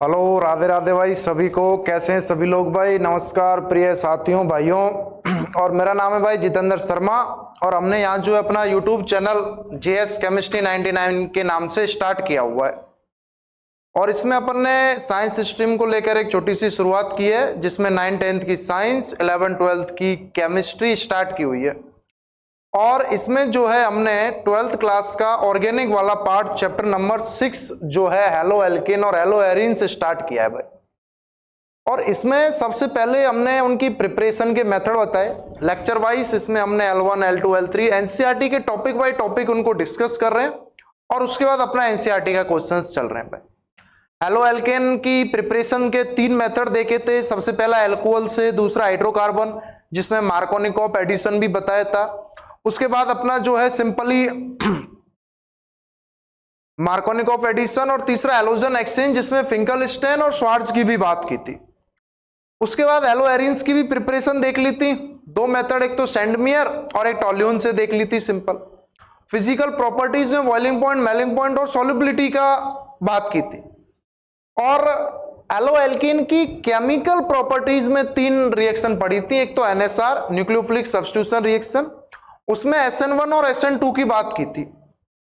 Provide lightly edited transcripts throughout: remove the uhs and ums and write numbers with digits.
Hello, Radhe Radhe भाई सभी को। कैसे हैं सभी लोग भाई? नमस्कार प्रिय साथियों भाइयों। और मेरा नाम है भाई जितेंद्र शर्मा और हमने यहाँ जो है अपना यूट्यूब चैनल JS केमिस्ट्री 99 के नाम से स्टार्ट किया हुआ है। और इसमें अपन ने साइंस स्ट्रीम को लेकर एक छोटी सी शुरुआत की है, जिसमें 9th 10th की साइंस, 11th 12th की केमिस्ट्री स्टार्ट की हुई है। और इसमें जो है हमने 12th क्लास का ऑर्गेनिक वाला पार्ट चैप्टर नंबर 6 जो है हेलो एल्केन और हेलो एरीन से स्टार्ट किया है भाई। और इसमें सबसे पहले हमने उनकी प्रिपरेशन के मेथड बताए लेक्चर वाइज। इसमें हमने L1 L2 L3 एनसीईआरटी के टॉपिक बाय टॉपिक उनको डिस्कस कर रहे हैं और उसके बाद अपना एनसीईआरटी का क्वेश्चंस चल रहे हैं भाई। हेलो एल्केन की प्रिपरेशन के 3 मेथड देखे थे। सबसे पहला एल्कोहल से, दूसरा हाइड्रोकार्बन जिसमें मार्कोनिकॉफ एडिशन भी बताया था। उसके बाद अपना जो है सिंपली मार्कोनिकॉफ एडिशन और तीसरा हैलोजन एक्सचेंज जिसमें फिंकलस्टेन और श्वार्ट्ज की भी बात की थी। उसके बाद हेलो एरिन्स की भी प्रिपरेशन देख ली थी। 2 मेथड, एक तो सेंडमियर और एक टॉल्यून से देख ली थी सिंपल। फिजिकल प्रॉपर्टीज में बॉइलिंग पॉइंट, मेलिंग पॉइंट और सॉल्युबिलिटी का बात की थी। और हेलो एल्कीन की केमिकल प्रॉपर्टीज में 3 रिएक्शन पढ़ी थी। एक तो NSR न्यूक्लियोफिलिक सब्स्टिट्यूशन रिएक्शन, उसमें SN1 और SN2 की बात की थी।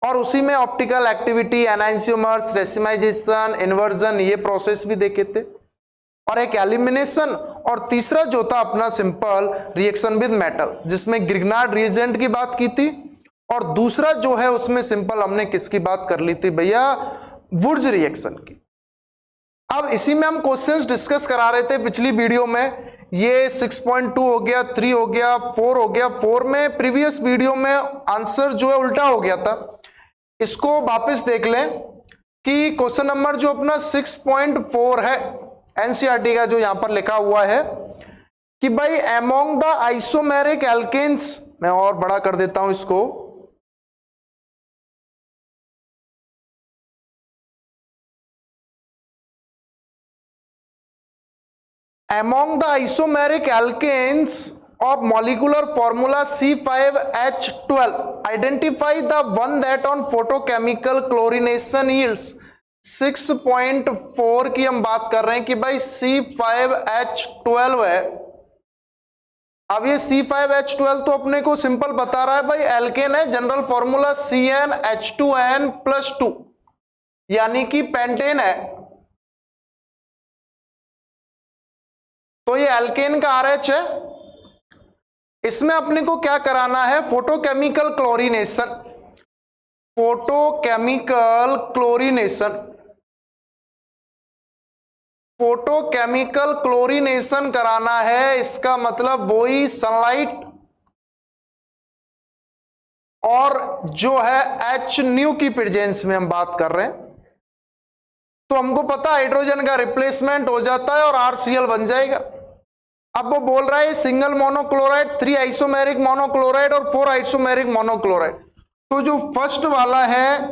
और उसी में ऑप्टिकल एक्टिविटी, एनाइंसियोमर्स, रेसिमाइजेशन, इन्वर्जन, ये प्रोसेस भी देखे थे। और एक एलिमिनेशन, और तीसरा जो था अपना सिंपल रिएक्शन विद मेटल जिसमें ग्रिग्नार्ड रिएजेंट की बात की थी। और दूसरा जो है उसमें सिंपल हमने किसकी बात कर ली थी भैया? वुर्ज रिएक्शन की। अब इसी में हम क्वेश्चंस डिस्कस करा रहे थे पिछली वीडियो में। ये 6.2 हो गया, 3 हो गया, 4 हो गया। 4 में प्रीवियस वीडियो में आंसर जो है उल्टा हो गया था। इसको वापस देख लें कि क्वेश्चन नंबर जो अपना 6.4 है एनसीईआरटी का, जो यहां पर लिखा हुआ है कि भाई अमोंग द आइसोमेरिक एल्केन्स, मैं और बड़ा कर देता हूं इसको, among the isomeric alkanes of molecular formula C5H12 identify the one that on photochemical chlorination yields 6.4 की हम बात कर रहे हैं कि भाई C5H12 है। अब ये C5H12 तो अपने को सिंपल बता रहा है भाई एल्केन है, जनरल फॉर्मूला CnH2n+2 यानी कि पेंटेन है। तो ये एल्केन का RH है। इसमें अपने को क्या कराना है? Photochemical chlorination. Photochemical chlorination, photochemical chlorination कराना है। इसका मतलब वही सनलाइट और जो है H की प्रेजेंस में हम बात कर रहे हैं। तो हमको पता हाइड्रोजन का रिप्लेसमेंट हो जाता है और RCl बन जाएगा। अब वो बोल रहा है सिंगल मोनोक्लोराइड, 3 आइसोमेरिक मोनोक्लोराइड और 4 आइसोमेरिक मोनोक्लोराइड। तो जो फर्स्ट वाला है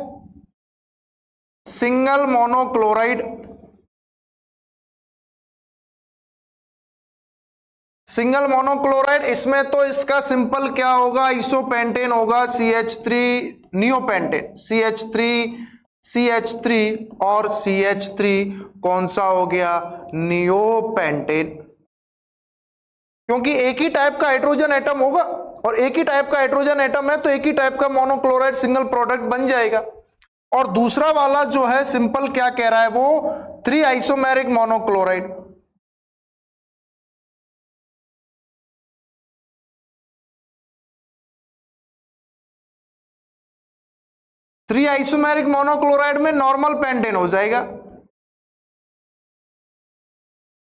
सिंगल मोनोक्लोराइड, सिंगल मोनोक्लोराइड, इसमें तो इसका सिंपल क्या होगा? आइसोपेंटेन होगा, CH3 नियोपेंटेन, CH3 और CH3 कौन सा हो गया? नियोपेंटेन। क्योंकि एक ही टाइप का हाइड्रोजन एटम होगा और एक ही टाइप का हाइड्रोजन एटम है तो एक ही टाइप का मोनोक्लोराइड सिंगल प्रोडक्ट बन जाएगा। और दूसरा वाला जो है सिंपल क्या कह रहा है वो? 3 isomeric monochloride. Three isomeric monochloride में नॉर्मल पेंटेन हो जाएगा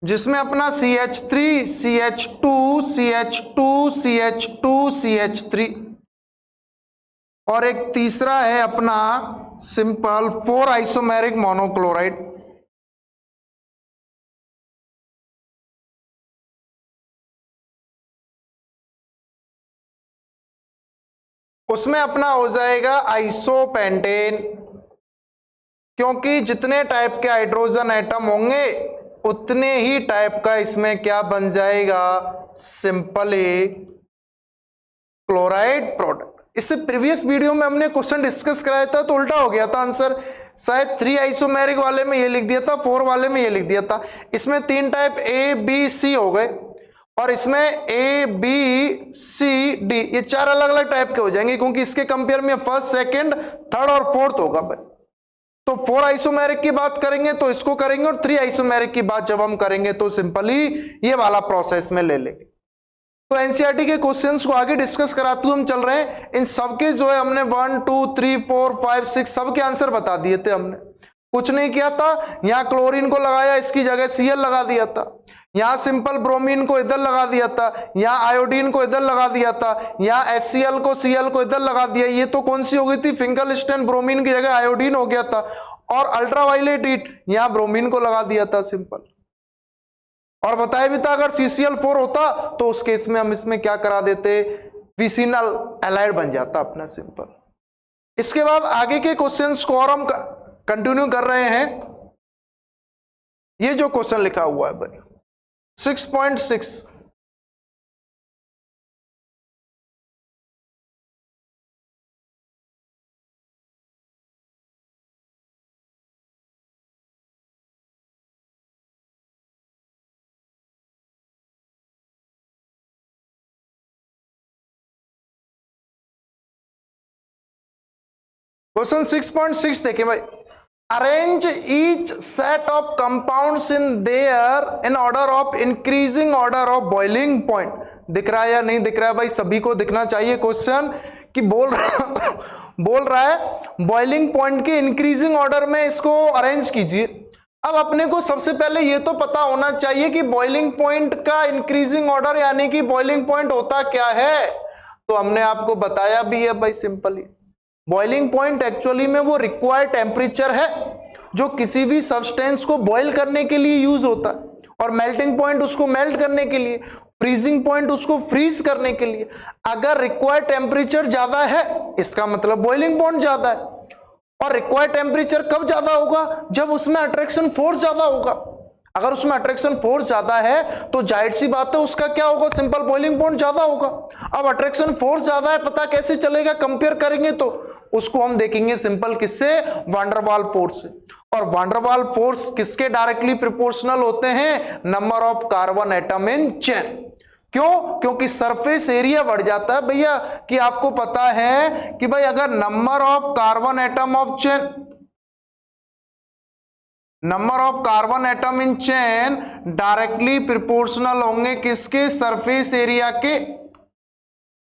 जिसमें अपना CH3 CH2 CH2 CH2 CH3 और एक तीसरा है अपना सिंपल 4 आइसोमेरिक मोनोक्लोराइड। उसमें अपना हो जाएगा आइसोपेंटेन, क्योंकि जितने टाइप के हाइड्रोजन एटम होंगे उतने ही टाइप का इसमें क्या बन जाएगा? Simply chloride product. इससे प्रीवियस वीडियो में हमने क्वेश्चन डिस्कस कराया था तो उल्टा हो गया था आंसर। शायद 3 आइसोमेरिक वाले में ये लिख दिया था, 4 वाले में ये लिख दिया था। इसमें 3 टाइप ए बी सी हो गए और इसमें ए बी सी डी, ये 4 अलग अलग टाइप के हो जाएंगे क्योंकि इसके कंपेयर में फर्स्ट, सेकंड, थर्ड और फोर्थ होगा भाई। तो 4 आइसोमेरिक की बात करेंगे तो इसको करेंगे और 3 आइसोमेरिक की बात जब हम करेंगे तो सिंपली ये वाला प्रोसेस में ले लेंगे। तो एनसीईआरटी के क्वेश्चंस को आगे डिस्कस कराते हुए हम चल रहे हैं। इन सबके जो है हमने 1 2 3 4 5 6 सबके आंसर बता दिए थे, हमने कुछ नहीं किया था। यहां क्लोरीन को लगाया, इसकी जगह Cl लगा दिया था। यहां सिंपल ब्रोमीन को इधर लगा दिया था, यहां आयोडीन को इधर लगा दिया था, यहां HCl को Cl को इधर लगा दिया। ये तो कौन सी हो गई थी, फिंकलस्टैन ब्रोमीन की जगह आयोडीन हो गया था। और अल्ट्रावायलेट हीट यहां ब्रोमीन को लगा दिया था सिंपल। और बताया भी था अगर CCl4 होता तो उस केस में हम इसमें क्या करा देते, विसिनल एलाइड बन जाता अपना सिंपल। इसके बाद आगे के क्वेश्चंस को और हम कंटिन्यू कर रहे हैं। ये जो क्वेश्चन लिखा हुआ है भाई 6.6, क्वेश्चन 6.6 देखिए भाई, arrange each set of compounds in their in order of increasing order of boiling point. दिख रहा है या नहीं दिख रहा है भाई, सभी को दिखना चाहिए क्वेश्चन कि बोल रहा है बॉइलिंग पॉइंट के इंक्रीजिंग ऑर्डर में इसको अरेंज कीजिए। अब अपने को सबसे पहले ये तो पता होना चाहिए कि बॉइलिंग पॉइंट का इंक्रीजिंग ऑर्डर यानी कि बॉइलिंग पॉइंट होता क्या है। तो हमने आपको बताया भी है भाई सिंपली, बॉइलिंग पॉइंट एक्चुअली में वो रिक्वायर्ड टेम्परेचर है जो किसी भी सब्सटेंस को बॉईल करने के लिए यूज होता है, और मेल्टिंग पॉइंट उसको मेल्ट करने के लिए, फ्रीजिंग पॉइंट उसको फ्रीज करने के लिए। अगर रिक्वायर्ड टेम्परेचर ज्यादा है इसका मतलब बॉइलिंग पॉइंट ज्यादा है, और रिक्वायर्ड टेम्परेचर कब ज्यादा होगा, जब उसमें अट्रैक्शन फोर्स ज्यादा होगा। अगर उसमें अट्रैक्शन फोर्स ज्यादा है तो जाहिर सी बात है उसका क्या होगा, सिंपल बॉइलिंग पॉइंट ज्यादा होगा। अब अट्रैक्शन फोर्स ज्यादा है, पता कैसे चलेगा, कंपेयर करेंगे तो उसको हम देखेंगे सिंपल किससे, वांडरवाल फोर्स से। और वांडरवाल फोर्स किसके डायरेक्टली प्रोपोर्शनल होते हैं, number of carbon atom in chain. क्यों, क्योंकि सरफेस एरिया बढ़ जाता है भैया, कि आपको पता है कि भाई अगर number of carbon atom of chain, number of carbon atom in chain directly proportional होंगे किसके, सरफेस एरिया के।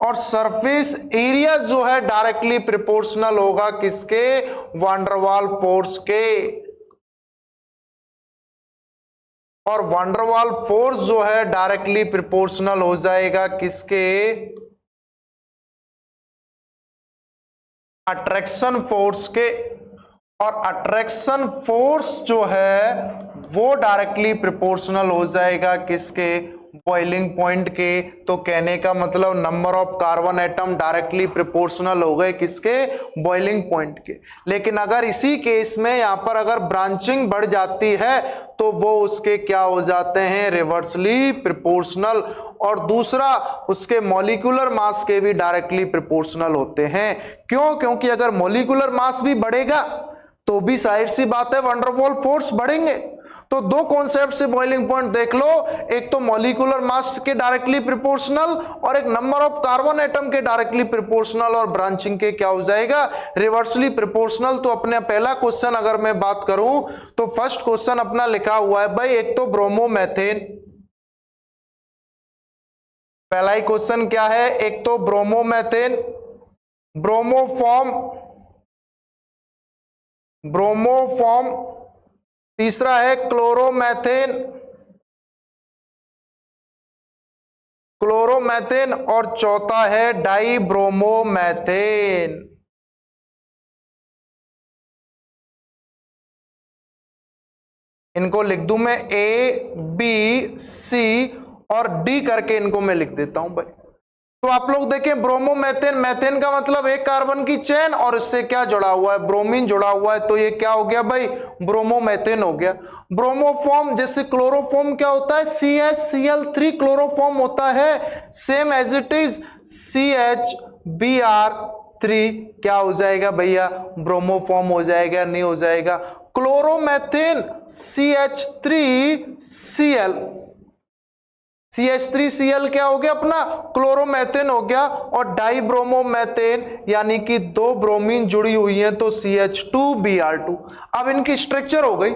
और सरफेस एरिया जो है डायरेक्टली प्रोपोर्शनल होगा किसके, वांडरवाल फोर्स के। और वांडरवाल फोर्स जो है डायरेक्टली प्रोपोर्शनल हो जाएगा किसके, अट्रैक्शन फोर्स के। और अट्रैक्शन फोर्स जो है वो डायरेक्टली प्रोपोर्शनल हो जाएगा किसके, बॉइलिंग पॉइंट के। तो कहने का मतलब number of carbon atom directly proportional हो गए किसके, बॉइलिंग पॉइंट के। लेकिन अगर इसी केस में यहां पर अगर ब्रांचिंग बढ़ जाती है तो वो उसके क्या हो जाते हैं, रिवर्सली प्रोपोर्शनल। और दूसरा उसके मॉलिक्यूलर मास के भी डायरेक्टली प्रोपोर्शनल होते हैं। क्यों, क्योंकि अगर मॉलिक्यूलर मास भी बढ़ेगा तो भी जाहिर सी बात है वांडरवाल फोर्स बढ़ेंगे। तो दो कॉन्सेप्ट से बॉइलिंग पॉइंट देख लो, एक तो मॉलिक्यूलर मास के डायरेक्टली प्रोपोर्शनल और एक नंबर ऑफ कार्बन एटम के डायरेक्टली प्रोपोर्शनल, और ब्रांचिंग के क्या हो जाएगा, रिवर्सली प्रोपोर्शनल। तो अपने पहला क्वेश्चन अगर मैं बात करूं तो फर्स्ट क्वेश्चन अपना लिखा हुआ है भाई, एक तो ब्रोमोमेथेन। पहला ही क्वेश्चन क्या है, एक तो ब्रोमोमेथेन, ब्रोमोफॉर्म। तीसरा है क्लोरोमेथेन, और चौथा है डाइब्रोमोमेथेन। इनको लिख दूं मैं ए बी सी और डी करके इनको मैं लिख देता हूं भाई। तो आप लोग देखें ब्रोमोमेथेन, मेथेन का मतलब एक कार्बन की चेन और इससे क्या जुड़ा हुआ है, ब्रोमीन जुड़ा हुआ है, तो ये क्या हो गया भाई, ब्रोमोमेथेन हो गया। ब्रोमोफॉर्म जैसे क्लोरोफॉर्म क्या होता है, CHCl3 क्लोरोफॉर्म होता है, same as it is CHBr 3 क्या हो जाएगा भैया, ब्रोमो फॉर्म हो जाएगा, नहीं हो जाएगा। क्लोरोमेथेन CH3Cl, CH3Cl क्या हो गया अपना, क्लोरोमेथेन हो गया। और डाइब्रोमोमेथेन यानी कि 2 ब्रोमीन जुड़ी हुई है तो CH2Br2। अब इनकी स्ट्रक्चर हो गई।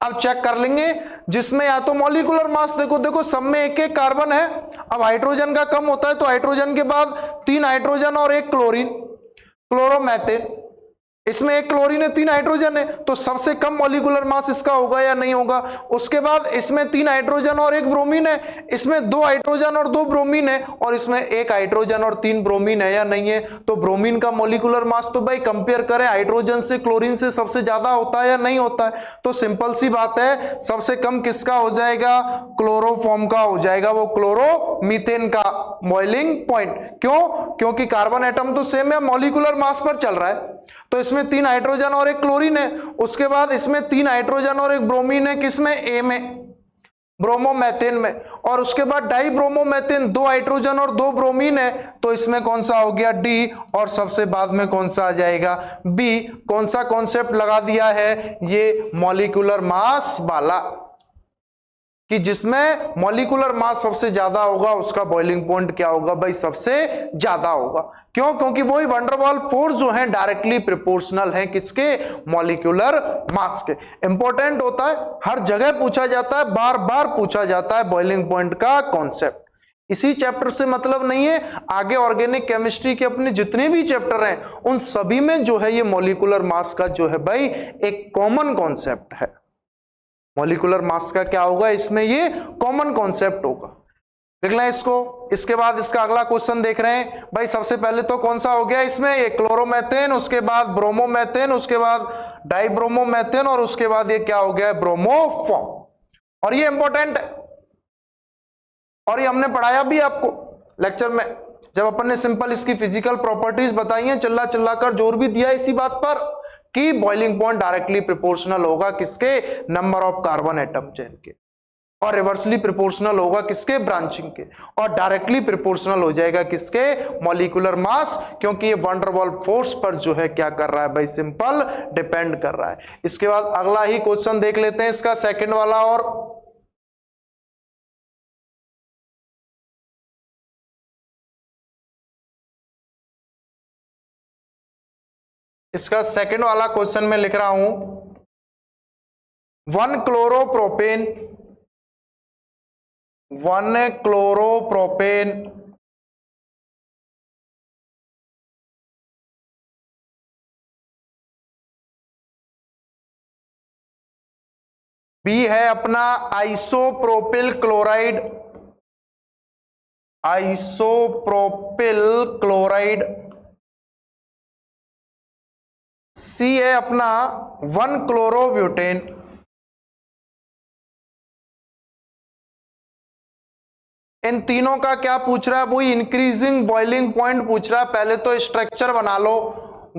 अब चेक कर लेंगे जिसमें या तो मॉलिक्यूलर मास, देखो सब में एक एक कार्बन है। अब हाइड्रोजन का कम होता है तो हाइड्रोजन के बाद 3 हाइड्रोजन और 1 क्लोरीन, क्लोरोमेथेन। इसमें 1 क्लोरीन है, 3 हाइड्रोजन है, तो सबसे कम मॉलिक्यूलर मास इसका होगा या नहीं होगा। उसके बाद इसमें 3 हाइड्रोजन और 1 ब्रोमीन है, इसमें 2 हाइड्रोजन और 2 ब्रोमीन है, और इसमें 1 हाइड्रोजन और 3 ब्रोमीन है या नहीं है। तो ब्रोमीन का मॉलिक्यूलर मास तो भाई कंपेयर करें हाइड्रोजन से, क्लोरीन से सबसे ज्यादा होता है या नहीं होता है। तो सिंपल सी बात है, सबसे कम किसका हो जाएगा, क्लोरोफॉर्म का हो जाएगा, वो क्लोरोमीथेन का बॉइलिंग पॉइंट। क्यों, क्योंकि कार्बन एटम तो सेम है, मॉलिक्यूलर मास पर चल रहा है। तो इसमें 3 हाइड्रोजन और 1 क्लोरीन है, उसके बाद इसमें 3 हाइड्रोजन और 1 ब्रोमीन है, किसमें, ए में, ब्रोमोमेथेन में। और उसके बाद डाइब्रोमोमेथेन 2 हाइड्रोजन और 2 ब्रोमीन है, तो इसमें कौन सा हो गया, डी। और सबसे बाद में कौन सा आ जाएगा, बी। कौन सा कॉन्सेप्ट लगा दिया है, ये मॉलिक्यूलर मास वाला, कि जिसमें मॉलिक्यूलर मास सबसे ज्यादा होगा उसका बॉइलिंग पॉइंट क्या होगा भाई, सबसे ज्यादा होगा। क्यों, क्योंकि वही वंडरवॉल फोर्स जो है डायरेक्टली प्रोपोर्शनल है किसके, मॉलिक्यूलर मास के। इंपॉर्टेंट होता है, हर जगह पूछा जाता है, बार बार पूछा जाता है बॉइलिंग पॉइंट का कॉन्सेप्ट। इसी चैप्टर से मतलब नहीं है, आगे ऑर्गेनिक केमिस्ट्री के अपने जितने भी चैप्टर हैं उन सभी में जो है ये मॉलिक्यूलर मास का जो है भाई एक कॉमन कॉन्सेप्ट है। मॉलिक्यूलर मास का क्या होगा, इसमें ये कॉमन कॉन्सेप्ट होगा। देख लें इसको। इसके बाद इसका अगला क्वेश्चन देख रहे हैं भाई। सबसे पहले तो कौन सा हो गया इसमें, ये क्लोरोमेथेन, उसके बाद ब्रोमोमेथेन, उसके बाद डाइब्रोमोमेथेन, और उसके बाद ये क्या हो गया, ब्रोमोफॉर्म। और ये इंपॉर्टेंट है, और ये हमने पढ़ाया भी आपको लेक्चर में, जब अपन ने सिंपल इसकी फिजिकल प्रॉपर्टीज बताई हैं, चिल्ला चिल्ला कर जोर भी दिया इसी बात पर कि बॉइलिंग पॉइंट डायरेक्टली प्रोपोर्शनल होगा किसके, number of carbon atom chain के, और रिवर्सली प्रोपोर्शनल होगा किसके, ब्रांचिंग के, और डायरेक्टली प्रोपोर्शनल हो जाएगा किसके, मॉलिक्यूलर मास, क्योंकि ये वंडर वॉल फोर्स पर जो है क्या कर रहा है भाई, सिंपल डिपेंड कर रहा है। इसके बाद अगला ही क्वेश्चन देख लेते हैं, इसका सेकंड वाला। और इसका सेकंड वाला क्वेश्चन मैं लिख रहा हूं, 1 क्लोरोप्रोपेन, 1 क्लोरोप्रोपेन बी है अपना आइसोप्रोपिल क्लोराइड, आइसोप्रोपिल क्लोराइड। सी है अपना 1 क्लोरोब्यूटेन, इन तीनों का क्या पूछ रहा है, वही इंक्रीजिंग बॉइलिंग पॉइंट पूछ रहा है। पहले तो स्ट्रक्चर बना लो।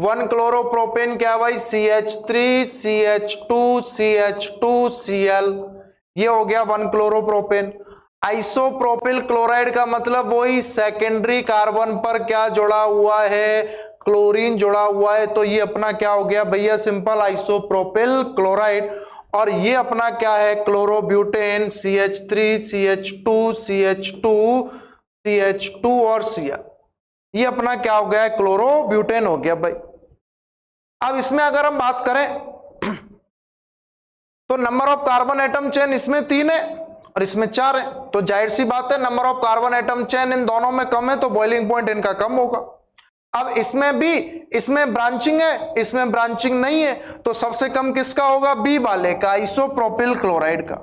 1 क्लोरोप्रोपेन क्या भाई, CH3 CH2 CH2 Cl, ये हो गया 1 क्लोरोप्रोपेन। आइसोप्रोपिल क्लोराइड का मतलब वही सेकेंडरी कार्बन पर क्या जुड़ा हुआ है, क्लोरीन जुड़ा हुआ है, तो ये अपना क्या हो गया भैया, सिंपल आइसोप्रोपिल क्लोराइड। और ये अपना क्या है, chlorobutane, CH3 CH2 CH2 CH2 और Cl, ये अपना क्या हो गया, क्लोरोब्यूटेन हो गया भाई। अब इसमें अगर हम बात करें तो number of carbon atom chain इसमें 3 है और इसमें 4 है, तो जाहिर सी बात है number of carbon atom chain in दोनों में कम है, तो बॉइलिंग पॉइंट इनका कम होगा। अब इसमें भी, इसमें ब्रांचिंग है, इसमें ब्रांचिंग नहीं है, तो सबसे कम किसका होगा, बी वाले का, आइसोप्रोपिल क्लोराइड का।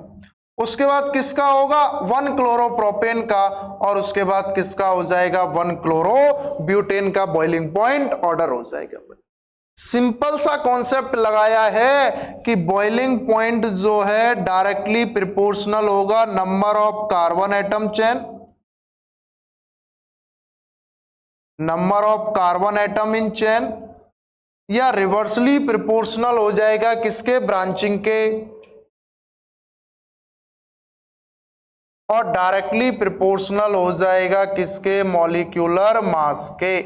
उसके बाद किसका होगा, 1 क्लोरोप्रोपेन का, और उसके बाद किसका हो जाएगा, 1 क्लोरोब्यूटेन का बॉइलिंग पॉइंट ऑर्डर हो जाएगा। सिंपल सा कॉन्सेप्ट लगाया है कि बॉइलिंग पॉइंट जो है डायरेक्टली प्रोपोर्शनल होगा number of carbon atom chain, number of carbon atom in chain, या रिवर्सली प्रोपोर्शनल हो जाएगा किसके, ब्रांचिंग के, और डायरेक्टली प्रोपोर्शनल हो जाएगा किसके, मॉलिक्यूलर मास के।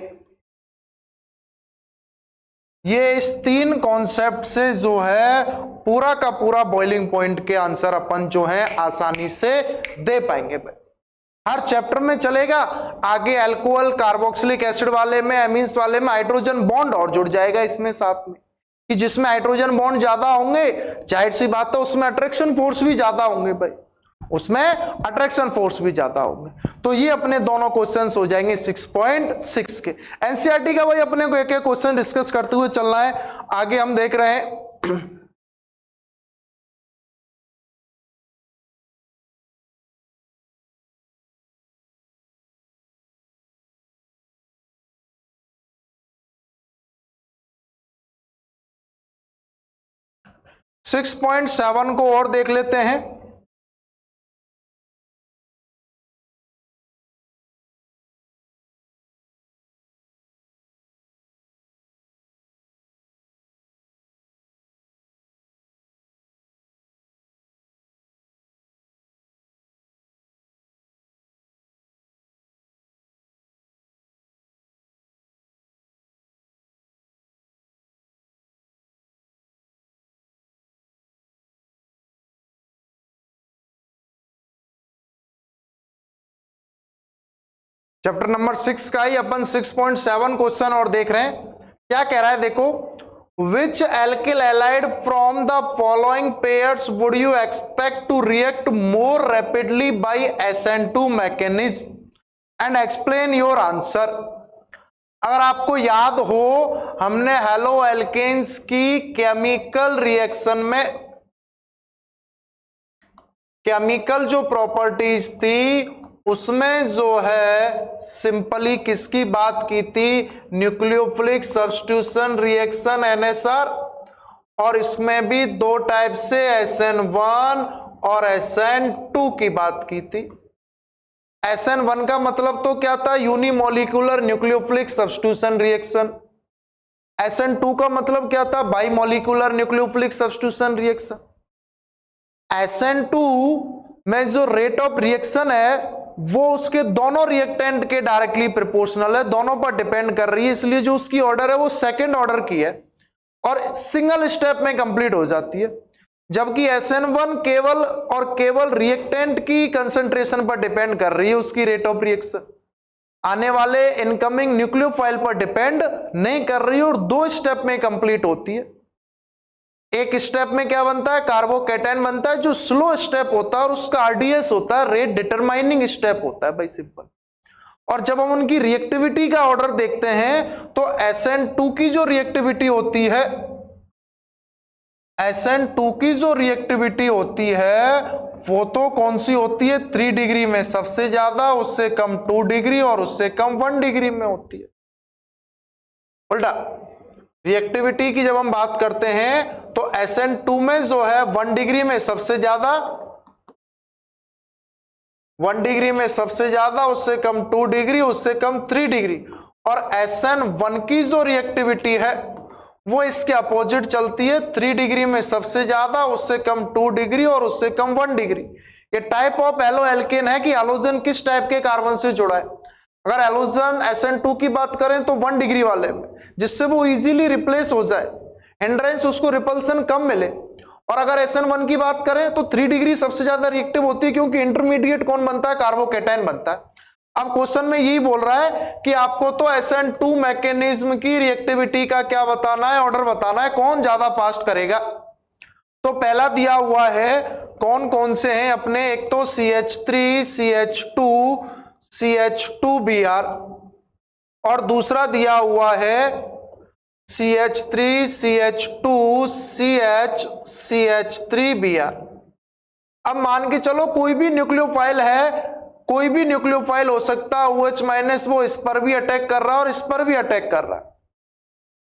ये इस 3 कॉन्सेप्ट से जो है पूरा का पूरा बॉइलिंग पॉइंट के आंसर अपन जो है आसानी से दे पाएंगे भाई। हर चैप्टर में चलेगा, आगे अल्कोहल कार्बोक्सिलिक एसिड वाले में, एमीन्स वाले में हाइड्रोजन बॉन्ड और जुड़ जाएगा इसमें साथ में, कि जिसमें हाइड्रोजन बॉन्ड ज्यादा होंगे जाहिर सी बात है उसमें अट्रैक्शन फोर्स भी ज्यादा होंगे भाई, उसमें अट्रैक्शन फोर्स भी ज्यादा होंगे। तो ये अपने दोनों क्वेश्चंस हो जाएंगे 6.6 के। एनसीईआरटी का भाई अपने को एक एक क्वेश्चन डिस्कस करते हुए चलना है। आगे हम देख रहे हैं 6.7 को और देख लेते हैं। चैप्टर नंबर 6 का ही अपन 6.7 क्वेश्चन और देख रहे हैं। क्या कह रहा है देखो, which alkyl halide from the following pairs would you expect to react more rapidly by SN2 mechanism and explain your answer. अगर आपको याद हो हमने हेलो एल्केन्स की केमिकल रिएक्शन में केमिकल जो प्रॉपर्टीज थी उसमें जो है सिंपली किसकी बात की थी, न्यूक्लियोफिलिक सब्स्टिट्यूशन रिएक्शन NSR, और इसमें भी 2 टाइप से SN1 और SN2 की बात की थी। SN1 का मतलब तो क्या था, unimolecular nucleophilic substitution reaction. SN2 का मतलब क्या था, बाइमोलिकुलर न्यूक्लियोफिलिक सब्स्टिट्यूशन रिएक्शन। SN2 में जो रेट ऑफ रिएक्शन है वो उसके दोनों रिएक्टेंट के डायरेक्टली प्रोपोर्शनल है, दोनों पर डिपेंड कर रही है, इसलिए जो उसकी ऑर्डर है वो सेकंड ऑर्डर की है और सिंगल स्टेप में कंप्लीट हो जाती है। जबकि SN1 केवल और केवल रिएक्टेंट की कंसंट्रेशन पर डिपेंड कर रही है, उसकी रेट ऑफ रिएक्शन आने वाले इनकमिंग न्यूक्लियोफाइल पर डिपेंड नहीं कर रही है और 2 स्टेप में कंप्लीट होती है। एक स्टेप में क्या बनता है, कार्बोकैटायन बनता है जो स्लो स्टेप होता है और उसका RDS होता है, रेट डिटरमाइनिंग स्टेप होता है भाई सिंपल। और जब हम उनकी रिएक्टिविटी का ऑर्डर देखते हैं तो SN2 की जो रिएक्टिविटी होती है, SN2 की जो रिएक्टिविटी होती है वो तो कौन सी होती है, 3 डिग्री में सबसे ज्यादा, उससे कम 2 डिग्री और उससे कम 1 डिग्री में होती है। उल्टा रिएक्टिविटी की जब हम बात करते हैं तो SN2 में जो है 1 डिग्री में सबसे ज्यादा, 1 डिग्री में सबसे ज्यादा, उससे कम 2 डिग्री, उससे कम 3 डिग्री। और SN1 की जो रिएक्टिविटी है वो इसके अपोजिट चलती है, 3 डिग्री में सबसे ज्यादा, उससे कम 2 डिग्री और उससे कम 1 डिग्री। ये टाइप ऑफ एलो एल्केन है कि हैलोजन किस टाइप के कार्बन से जुड़ा है। अगर हैलोजन SN2 की बात करें तो 1 डिग्री वाले में, जिससे वो इजीली रिप्लेस हो जाए, हिंड्रेंस उसको रिपल्सन कम मिले। और अगर SN1 की बात करें तो 3 डिग्री सबसे ज्यादा रिएक्टिव होती है क्योंकि इंटरमीडिएट कौन बनता है, कार्बोकैटायन बनता है। अब क्वेश्चन में यही बोल रहा है कि आपको तो SN2 मैकेनिज्म की रिएक्टिविटी का क्या बताना है, ऑर्डर बताना है, कौन ज्यादा फास्ट करेगा। तो पहला दिया हुआ है कौन कौन से हैं अपने, एक तो CH3 CH2 CH2Br और दूसरा दिया हुआ है CH3 CH2 CH CH3Br। अब मान के चलो कोई भी न्यूक्लियोफाइल है, कोई भी न्यूक्लियोफाइल हो सकता है OH- वो इस पर भी अटैक कर रहा है और इस पर भी अटैक कर रहा है।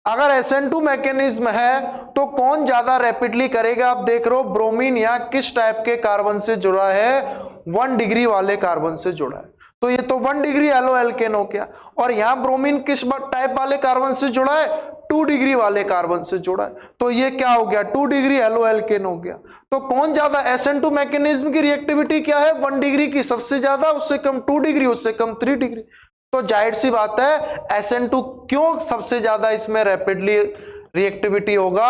अगर SN2 मैकेनिज्म है तो कौन ज्यादा रैपिडली करेगा, आप देख रहे हो ब्रोमीन यहां किस टाइप के कार्बन से जुड़ा है, 1 डिग्री वाले कार्बन से जुड़ा है, तो ये तो 1 डिग्री एलो एल्केन हो गया। और यहां ब्रोमीन किस टाइप वाले कार्बन से जुड़ा है, 2 डिग्री वाले कार्बन से जुड़ा है, तो ये क्या हो गया, 2 डिग्री एलो एल्केन हो गया। तो कौन ज्यादा, SN2 मैकेनिज्म की रिएक्टिविटी क्या है, 1 डिग्री की सबसे ज्यादा, उससे कम 2 डिग्री, उससे कम 3 डिग्री। तो जाहिर सी बात है SN2 क्यों सबसे ज्यादा इसमें रैपिडली रिएक्टिविटी होगा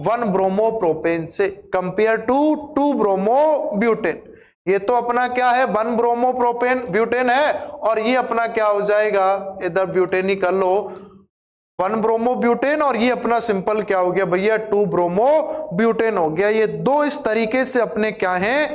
1 ब्रोमो प्रोपेन से कंपेयर टू 2 ब्रोमो ब्यूटेन। ये तो अपना क्या है 1 ब्रोमो प्रोपेन ब्यूटेन है और ये अपना क्या हो जाएगा, इधर ब्यूटेन ही कर लो 1 ब्रोमो ब्यूटेन और ये अपना सिंपल क्या हो गया भैया 2 ब्रोमो ब्यूटेन हो गया। ये दो इस तरीके से अपने क्या है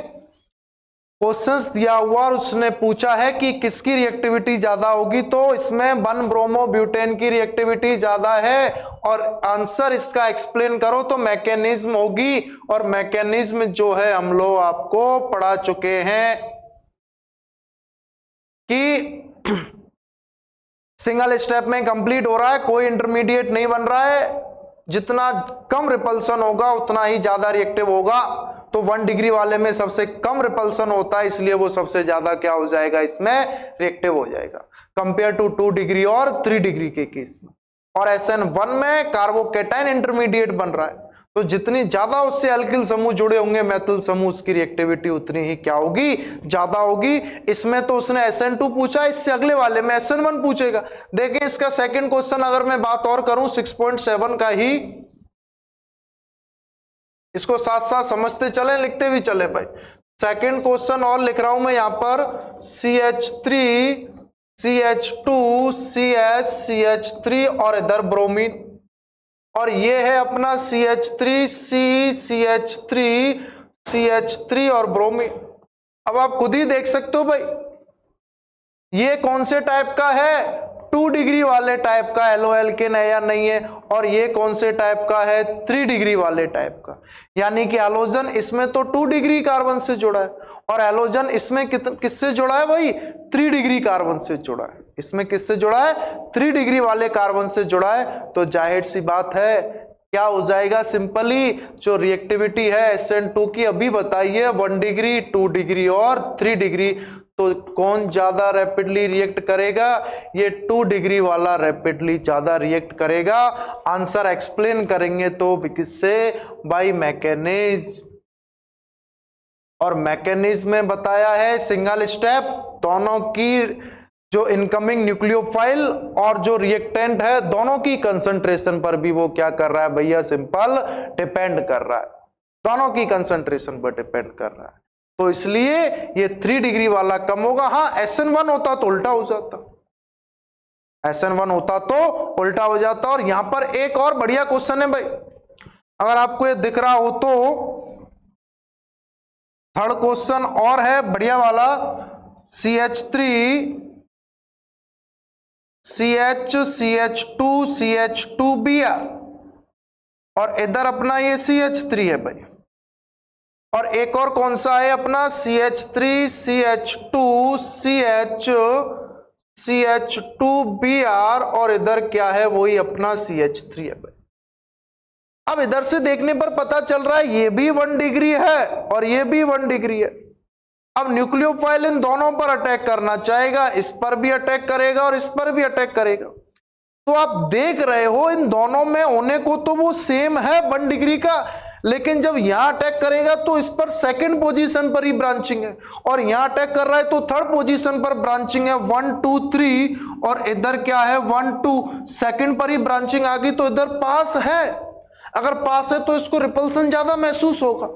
क्वेश्चंस दिया हुआ और उसने पूछा है कि किसकी रिएक्टिविटी ज्यादा होगी, तो इसमें 1 ब्रोमो ब्यूटेन की रिएक्टिविटी ज्यादा है और आंसर इसका एक्सप्लेन करो तो मैकेनिज्म होगी और मैकेनिज्म जो है हम लोग आपको पढ़ा चुके हैं कि सिंगल स्टेप में कंप्लीट हो रहा है, कोई इंटरमीडिएट नहीं बन रहा है, जितना कम रिपल्सन होगा उतना ही ज्यादा रिएक्टिव होगा। तो 1 डिग्री वाले में सबसे कम रिपल्सन होता है इसलिए वो सबसे ज्यादा क्या हो जाएगा इसमें रिएक्टिव हो जाएगा कंपेयर टू 2 डिग्री और 3 डिग्री के केस में। और SN1 में कार्बोकेटाइन इंटरमीडिएट बन रहा है तो जितनी ज्यादा उससे एल्किल समूह जुड़े होंगे मैथिल समूह उसकी रिएक्टिविटी उतनी ही क्या होगी ज्यादा होगी। इसमें तो उसने SN2 पूछा, इससे अगले वाले में SN1 पूछेगा। देखिए इसका सेकंड क्वेश्चन अगर मैं बात और करूं 6.7 का ही, इसको साथ साथ समझते चले लिखते भी चले भाई। सेकंड क्वेश्चन और लिख रहा हूं मैं यहां पर CH3 CH2 CH CH3 और इधर ब्रोमीन और ये है अपना CH3 CH3 CH3 और ब्रोमीन। अब आप खुद ही देख सकते हो भाई ये कौन से टाइप का है 2 डिग्री वाले टाइप का एलो एल्केन है या नहीं है, और ये कौन से टाइप का है 3 डिग्री वाले टाइप का। यानी कि एलोजन इसमें तो 2 डिग्री कार्बन से जुड़ा है और एलोजन इसमें किससे जुड़ा है भाई 3 डिग्री कार्बन से जुड़ा है। इसमें किससे जुड़ा है 3 डिग्री वाले कार्बन से जुड़ा है। तो जाहिर सी बात है क्या हो जाएगा सिंपली जो रिएक्टिविटी है SN2 की अभी बताइए 1 डिग्री 2 डिग्री और 3 डिग्री, तो कौन ज्यादा रैपिडली रिएक्ट करेगा, ये 2 डिग्री वाला रैपिडली ज्यादा रिएक्ट करेगा। आंसर एक्सप्लेन करेंगे तो किससे बाय मैकेनिज्म, और मैकेनिज्म में बताया है सिंगल स्टेप दोनों की जो इनकमिंग न्यूक्लियोफाइल और जो रिएक्टेंट है दोनों की कंसंट्रेशन पर भी वो क्या कर रहा है भैया सिंपल डिपेंड कर रहा है, दोनों की कंसंट्रेशन पर डिपेंड कर रहा है। तो इसलिए ये 3 डिग्री वाला कम होगा। हाँ SN1 होता तो उल्टा हो जाता, SN1 होता तो उल्टा हो जाता। और यहां पर एक और बढ़िया क्वेश्चन है भाई, अगर आपको ये दिख रहा हो तो थर्ड क्वेश्चन और है बढ़िया वाला CH3 CH CH2 CH2Br और इधर अपना ये CH3 है भाई, और एक और कौन सा है अपना CH3 CH2 CH CH2Br और इधर क्या है वही अपना CH3 है भाई। अब इधर से देखने पर पता चल रहा है ये भी 1 डिग्री है और ये भी 1 डिग्री है। अब न्यूक्लियोफाइल इन दोनों पर अटैक करना चाहेगा, इस पर भी अटैक करेगा और इस पर भी अटैक करेगा। तो आप देख रहे हो इन दोनों में होने को तो वो सेम है 1 डिग्री का, लेकिन जब यहां अटैक करेगा तो इस पर सेकंड पोजीशन पर ही ब्रांचिंग है और यहां अटैक कर रहा है तो थर्ड पोजीशन पर ब्रांचिंग है 1 2 3, और इधर क्या है 1 2 सेकंड पर ही ब्रांचिंग आ गई तो इधर पास है। अगर पास है तो इसको रिपल्सन ज्यादा महसूस होगा,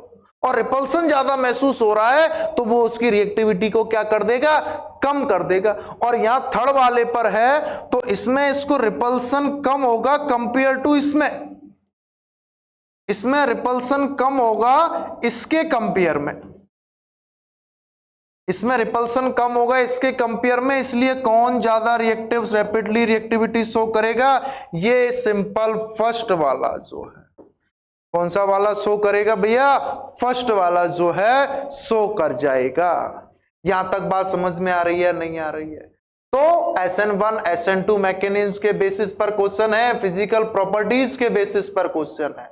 और रिपल्सन ज्यादा महसूस हो रहा है तो वो उसकी रिएक्टिविटी को क्या कर देगा कम कर देगा। और यहां थर्ड वाले पर है तो इसमें इसको रिपल्सन कम होगा कंपेयर टू इसमें रिपल्सन कम होगा इसके कंपेयर में, इसमें रिपल्सन कम होगा इसके कंपेयर में। इसलिए कौन ज्यादा रिएक्टिव रैपिडली रिएक्टिविटी शो करेगा, ये सिंपल फर्स्ट वाला जो है। कौन सा वाला शो करेगा भैया, फर्स्ट वाला जो है शो कर जाएगा। यहां तक बात समझ में आ रही है नहीं आ रही है। तो SN1 SN2 मैकेनिज्म के बेसिस पर क्वेश्चन है, फिजिकल प्रॉपर्टीज के बेसिस पर क्वेश्चन है,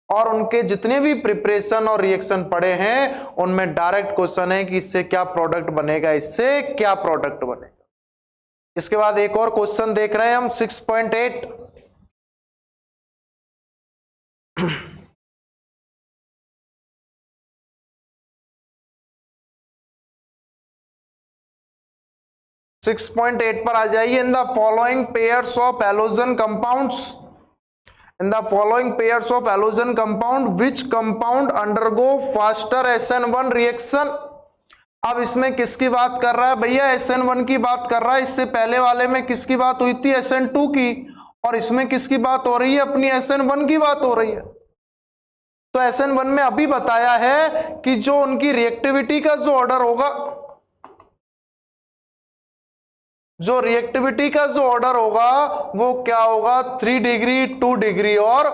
और उनके जितने भी प्रिपरेशन और रिएक्शन पड़े हैं उनमें डायरेक्ट क्वेश्चन है कि इससे क्या प्रोडक्ट बनेगा, इससे क्या प्रोडक्ट बनेगा। इसके बाद एक और क्वेश्चन देख रहे हैं हम 6.8। पर आ जाइए। In the following pairs of halogen compounds, in the following pairs of halogen compound which compound undergo faster SN1 reaction. अब इसमें किसकी बात कर रहा है भैया, SN1 की बात कर रहा है। इससे पहले वाले में किसकी बात हुई थी, SN2 की, और इसमें किसकी बात हो रही है, अपनी SN1 की बात हो रही है। तो SN1 में अभी बताया है कि जो उनकी रिएक्टिविटी का जो ऑर्डर होगा, जो रिएक्टिविटी का जो ऑर्डर होगा वो क्या होगा, 3 डिग्री, 2 डिग्री और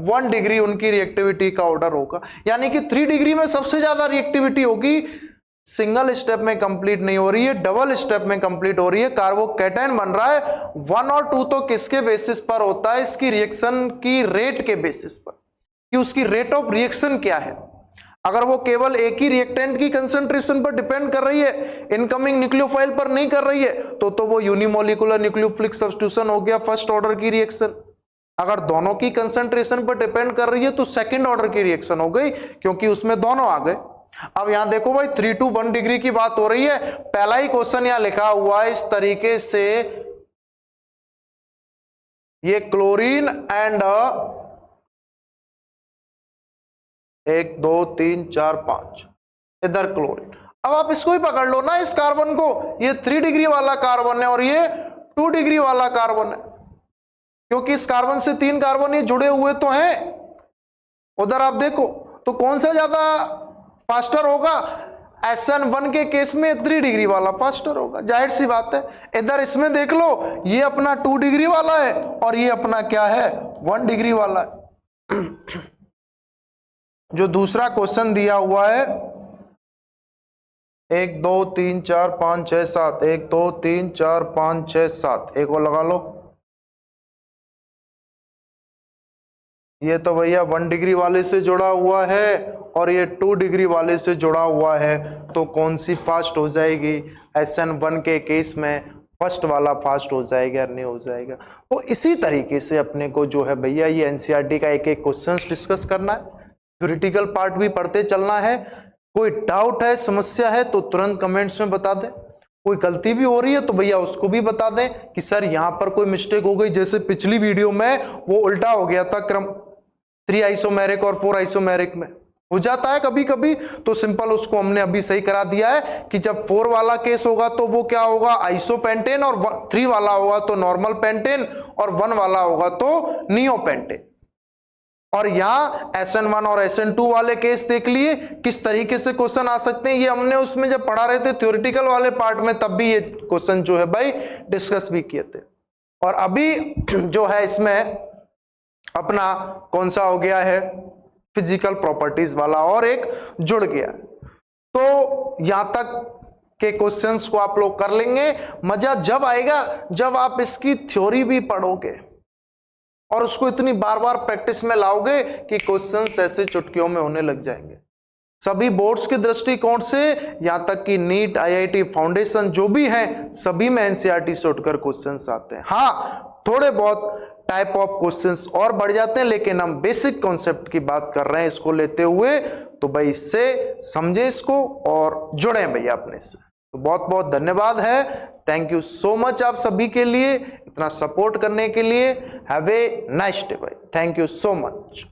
1 डिग्री उनकी रिएक्टिविटी का ऑर्डर होगा। यानी कि 3 डिग्री में सबसे ज्यादा रिएक्टिविटी होगी, सिंगल स्टेप में कंप्लीट नहीं हो रही है, डबल स्टेप में कंप्लीट हो रही है, कार्बोकैटायन बन रहा है। 1 और 2 तो किसके बेसिस पर होता है, इसकी रिएक्शन की रेट के बेसिस पर, कि उसकी रेट ऑफ रिएक्शन क्या है। अगर वो केवल एक ही रिएक्टेंट की कंसंट्रेशन पर डिपेंड कर रही है, इनकमिंग न्यूक्लियोफाइल पर नहीं कर रही है, तो वो यूनिमोलिकुलर न्यूक्लियोफिलिक सब्स्टिट्यूशन हो गया, फर्स्ट ऑर्डर की रिएक्शन। अगर दोनों की कंसंट्रेशन पर डिपेंड कर रही है तो सेकंड ऑर्डर की रिएक्शन हो गई, क्योंकि उसमें दोनों आ गए। अब यहां देखो भाई 3 to 1 डिग्री की बात हो रही है। पहला ही क्वेश्चन यहां लिखा हुआ है इस तरीके से, ये क्लोरीन एंड 1 2 3 4 5, इधर क्लोरीन। अब आप इसको ही पकड़ लो ना, इस कार्बन को, ये 3 डिग्री वाला कार्बन है और ये 2 डिग्री वाला कार्बन है, क्योंकि इस कार्बन से 3 कार्बन ये जुड़े हुए तो हैं। उधर आप देखो तो कौन सा ज्यादा फास्टर होगा, SN1 के केस में 3 डिग्री वाला फास्टर होगा, जाहिर सी बात है। इधर इसमें देख लो, ये अपना 2 डिग्री वाला है और ये अपना क्या है, 1 डिग्री वाला है। जो दूसरा क्वेश्चन दिया हुआ है 1 2 3 4 5 6 7, 1 2 3 4 5 6 7, एक और लगा लो। ये तो भैया 1 डिग्री वाले से जुड़ा हुआ है और ये 2 डिग्री वाले से जुड़ा हुआ है, तो कौन सी फास्ट हो जाएगी, SN1 के केस में फर्स्ट वाला फास्ट हो जाएगा, नहीं हो जाएगा। तो इसी तरीके से अपने को जो है भैया ये NCERT का एक एक क्वेश्चन डिस्कस करना है, थ्योरेटिकल पार्ट भी पढ़ते चलना है। कोई डाउट है, समस्या है तो तुरंत कमेंट्स में बता दें, कोई गलती भी हो रही है तो भैया उसको भी बता दें कि सर यहां पर कोई मिस्टेक हो गई, जैसे पिछली वीडियो में वो उल्टा हो गया था, क्रम 3 आइसोमेरिक और 4 आइसोमेरिक में हो जाता है कभी कभी, तो सिंपल उसको हमने अभी सही करा दिया है कि जब 4 वाला केस होगा तो वो क्या होगा, आइसोपेंटेन, और 3 वाला होगा तो नॉर्मल पेंटेन, और 1 वाला होगा तो नियोपेंटेन। और यहां SN1 और SN2 वाले केस देख लिए किस तरीके से क्वेश्चन आ सकते हैं, ये हमने उसमें जब पढ़ा रहे थे थ्योरेटिकल वाले पार्ट में, तब भी ये क्वेश्चन जो है भाई डिस्कस भी किए थे। और अभी जो है इसमें अपना कौन सा हो गया है, फिजिकल प्रॉपर्टीज वाला और एक जुड़ गया। तो यहां तक के क्वेश्चंस को आप लोग कर लेंगे। मजा जब आएगा जब आप इसकी थ्योरी भी पढ़ोगे और उसको इतनी बार बार प्रैक्टिस में लाओगे कि क्वेश्चंस ऐसे चुटकियों में होने लग जाएंगे। सभी बोर्ड्स के दृष्टिकोण से, यहां तक कि नीट, IIT फाउंडेशन जो भी है, सभी में NCERT से उठकर क्वेश्चंस आते हैं। हाँ, थोड़े बहुत टाइप ऑफ क्वेश्चंस और बढ़ जाते हैं, लेकिन हम बेसिक कॉन्सेप्ट की बात कर रहे हैं इसको लेते हुए, तो भाई इससे समझे इसको और जुड़े भैया अपने से। तो बहुत बहुत धन्यवाद है, थैंक यू सो मच आप सभी के लिए, इतना सपोर्ट करने के लिए। हैव ए नाइस डे भाई, थैंक यू सो मच।